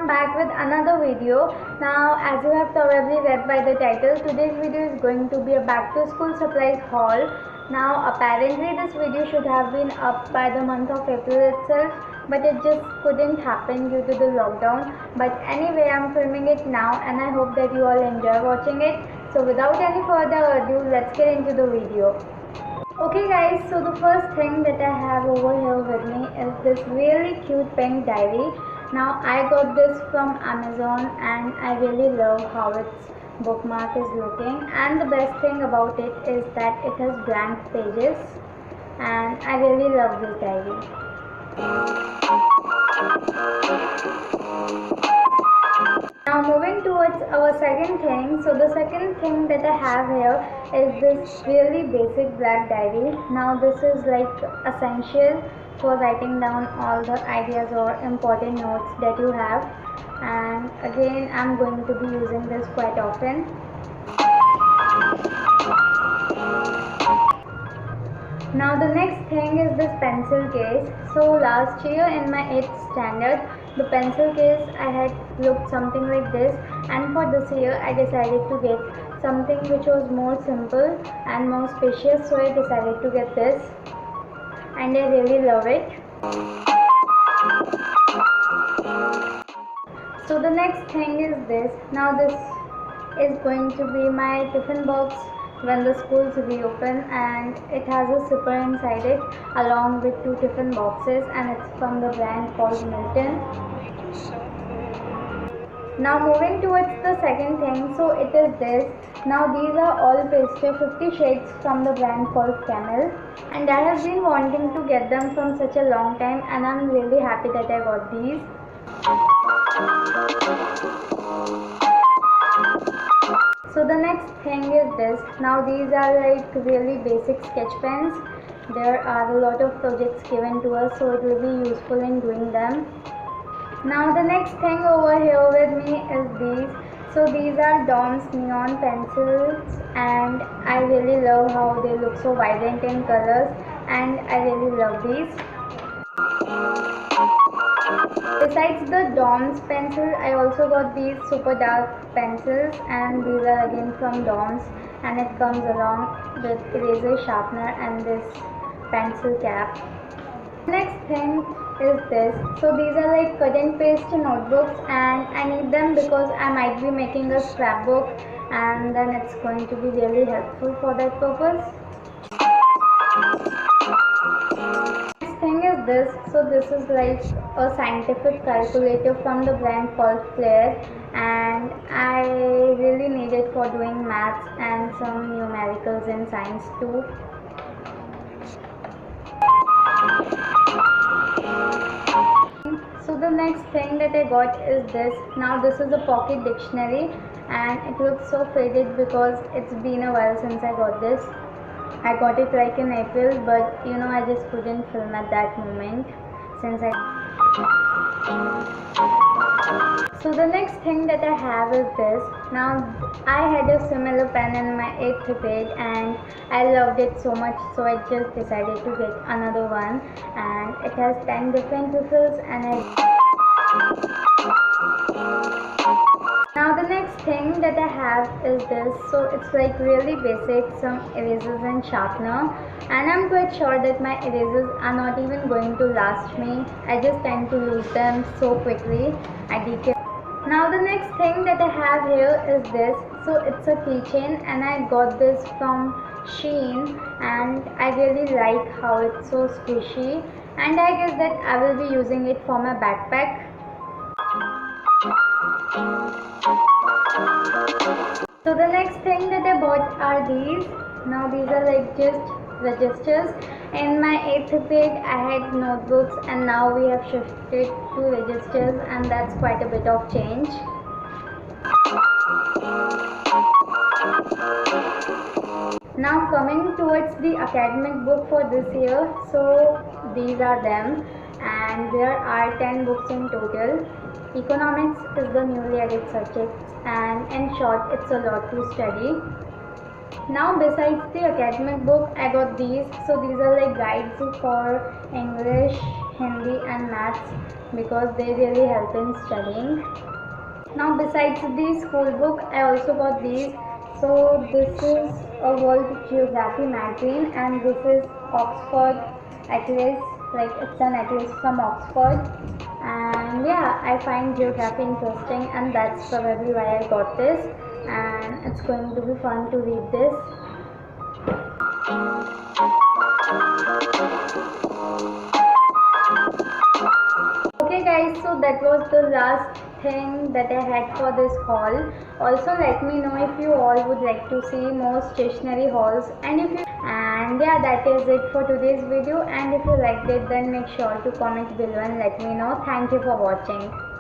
Back with another video. Now, as you have probably read by the title, today's video is going to be a back to school supplies haul. Now, apparently this video should have been up by the month of April itself, but it just couldn't happen due to the lockdown. But anyway, I'm filming it now and I hope that you all enjoy watching it. So without any further ado, let's get into the video. Okay guys, so the first thing that I have over here with me is this really cute pink diary. Now I got this from Amazon and I really love how its bookmark is looking, and the best thing about it is that it has blank pages and I really love this diary. Now moving towards our second thing, so the second thing that I have here is this really basic black diary. Now this is like essential for writing down all the ideas or important notes that you have, and again I'm going to be using this quite often. Now the next thing is this pencil case. So last year in my 8th standard, the pencil case I had looked something like this, and for this year I decided to get something which was more simple and more spacious, so I decided to get this and I really love it. So the next thing is this. Now this is going to be my tiffin box when the schools reopen, and it has a zipper inside it along with 2 tiffin boxes, and it's from the brand called Milton. Now moving towards the second thing, so it is this. Now these are all pastel 50 shades from the brand called Camel, and I have been wanting to get them from such a long time and I'm really happy that I got these. So the next thing is this. Now these are like really basic sketch pens. There are a lot of projects given to us, so it will be useful in doing them. Now the next thing over here with me is these. So these are Dom's neon pencils and I really love how they look so vibrant in colors, and I really love these. Besides the Dom's pencil, I also got these super dark pencils, and these are again from Dom's, and it comes along with eraser sharpener and this pencil cap. Next thing is this. So these are like cut and paste notebooks, and I need them because I might be making a scrapbook and then it's going to be really helpful for that purpose. Next thing is this. So this is like a scientific calculator from the brand called Flair, and I really need it for doing maths and some numericals in science too. So the next thing that I got is this. Now this is a pocket dictionary and it looks so faded because it's been a while since I got this. I got it like in April, but you know, I just couldn't film at that moment since So the next thing that I have is this. Now I had a similar pen in my 8th grade and I loved it so much, so I just decided to get another one, and it has 10 different refills and Now the next thing that I have is this. So it's like really basic, some erasers and sharpener, and I'm quite sure that my erasers are not even going to last me. I just tend to lose them so quickly. Now the next thing that I have here is this. So it's a keychain and I got this from Shein, and I really like how it's so squishy, and I guess that I will be using it for my backpack. So the next thing that I bought are these. Now these are like just registers. In my 8th grade I had notebooks, and now we have shifted to registers, and that's quite a bit of change. Now coming towards the academic book for this year, so these are them, and there are 10 books in total. Economics is the newly added subject, and in short it's a lot to study. Now besides the academic book I got these, so these are like guides for English, Hindi and maths, because they really help in studying. Now besides the school book I also got these. So this is a World Geography magazine, and this is Oxford Atlas, like it's an atlas from Oxford. And yeah, I find geography interesting, and that's probably why I got this, and it's going to be fun to read this. Okay guys, so that was the last thing that I had for this haul. Also let me know if you all would like to see more stationery hauls, and yeah, that is it for today's video, and if you liked it then make sure to comment below and let me know. Thank you for watching.